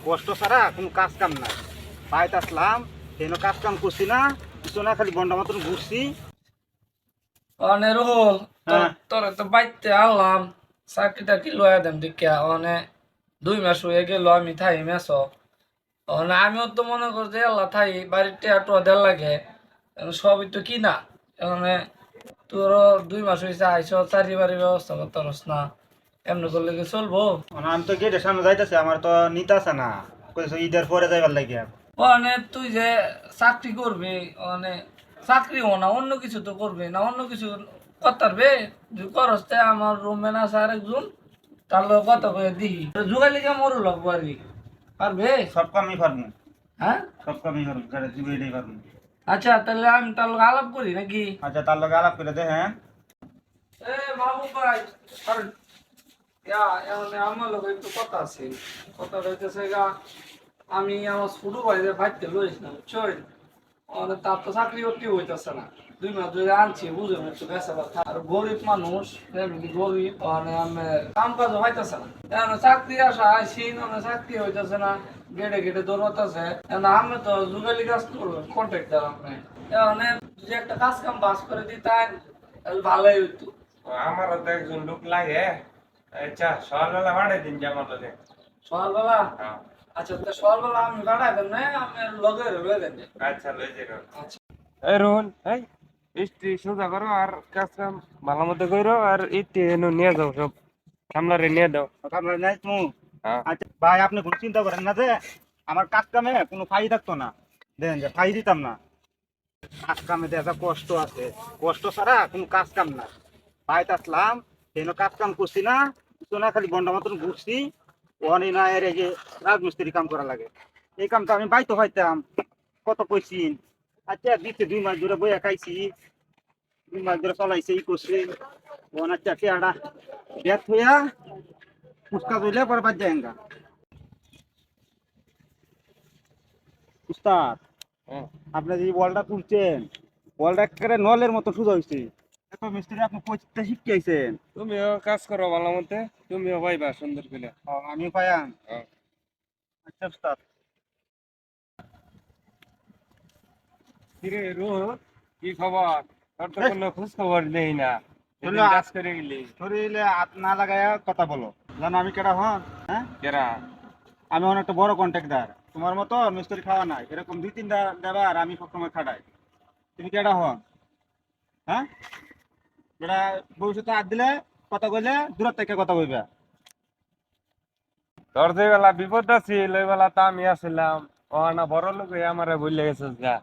কষ্ট ছাড়া কোনো কাজ কাম নাই। বাড়িতে আসলাম, কেন কাজ কাম করছি না, কিছু না, খালি বন্ডা মতন ঘুরছি। অনে রুহুল হ্যাঁ তোরে তো বাইতে আনলাম চাকরি টাকরি লয়া দেন দিকে অনে 2 মাস হয়ে গেল আমি থাই মেস অনে আমিও তো মনে করি যে আল্লাহ থাই বাড়ির টেয়াটো দেড় লাগে এখন সবই তো কিনা এখানে তোরও 2 মাস হয়েছে আইস চারি বাড়ির ব্যবস্থা করতে পারস না এমনি করলে কি চলবো? আমি তো গেটের সামনে যাইতেছি, আমার তো নিতে আসে না, কইছে ঈদের পরে যাইবার লাগিয়া। অনে তুই যে চাকরি করবি অনে চাকরি ও না অন্য কিছু তো করবি না, অন্য কিছু করতে পারবে তুই করস তে আমার রুমমেট আছে আরেকজন তার লোক কথা কয়ে দিই যুগালি কে মরু লাগবো আর কি পারবে? সব কামই পারবো, হ্যাঁ সব কামই পারবো, যেটা দিবে এটাই পারবো। আচ্ছা তাহলে আমি তার লোক আলাপ করি নাকি? আচ্ছা, তার লগে আলাপ করে দেখেন। এ মাহবুব ভাই আর এখন আমার লোক একটু কথা আছে, কথা রইতেছে গা আমি আমার ছোট ভাইদের ভাইতে লইছিলাম বুঝছেন মানে তার তো চাকরি বাকরি হইতেছে না, 2 মাস ধরে আনছি বুঝুন একটু বেসা আর গরিব মানুষ ফ্যামিলি গরিব মানে আমি কাম কাজ হইতেছে না এখন চাকরি আসা আইসি মানে চাকরি হইতেছে না, গেটে গেটে দৌড়াতেছে এখন আমি তো যুগালি কাজ করবো কন্ট্রাক্টর আপনি এখন যদি একটা কাজ কাম বাস করে দিতেন তাহলে ভালোই হইতো। আমারও তো একজন লোক লাগে। আচ্ছা সকালবেলা বাড়াই দিন যে আমার লোকে। সকালবেলা আচ্ছা তো সকালবেলা আমি বাড়াই দেন না আমি লগে রয়ে দেন। আচ্ছা লই যাবো। আচ্ছা এই রোহন এই ইস্টি সোজা করো আর কাজ কাম ভালো মতো করো আর ইটি এনে নিয়ে যাও সব সামলারে নিয়ে দাও। আপনার নাই তুমি। হ্যাঁ আচ্ছা ভাই, আপনি কোনো চিন্তা করেন না যে আমার কাজ কামে কোনো ফাই থাকতো না, দেখেন যে ফাই দিতাম না। কাজ কামে দেখা কষ্ট আছে, কষ্ট ছাড়া কোনো কাজ কাম না। বাড়িতে আসলাম, কেন কাজ কাম করছি না, কিছু না, খালি বন্ডা মতন ঘুরছি। ওখানে না এর এই যে রাজমিস্ত্রি কাম করা লাগে, এই কামটা আমি বাইতো পাইতাম, কত কইছি। আচ্ছা দিচ্ছে 2 মাস ধরে বইয়া খাইছি, 2 মাস ধরে চলাইছে, ই করছে। ওখানে আচ্ছা টেয়াটা ব্যাট হইয়া ফুচকা ধরলে পরে বাদ যায়। উস্তাদ, হ্যাঁ। আপনি যে বলটা তুলছেন, বলটা একেবারে নলের মতো সোজা হয়েছে। এত মিস্ত্রি আপনি কোথা শিখতে আইছেন? তুমিও কাজ করো ভালো মতো, তুমিও পাইবা সুন্দর করে। আমি পায়াম। হ্যাঁ। আচ্ছা উস্তাদ। কিরে রোহন কি খবর? তোর তো এই, কোনো খোঁজ খবর নেই না, শরীরে এদিন কাজ করে গেলি শরীরে হাত না লাগায়া কথা বলো, জানো আমি কেডা হন? হ্যাঁ, কেরা? আমি অনেকটা বড় কন্ট্রাক্টর, তোমার মতো মিস্ত্রি খাওয়া নাই, এরকম 2-3টা দেবার আমি সবসময় খাটাই। তুমি কেডা হন? হ্যাঁ, যেটা ভবিষ্যতে হাত দিলে, কথা কইলে দূরের থেকে কথা কইবা। তোর যে বেলা বিপদ আছিল ওই বেলা তো আমি আসছিলাম, ও না বড় লোক হয়ে আমারে বললে গেছিস গা।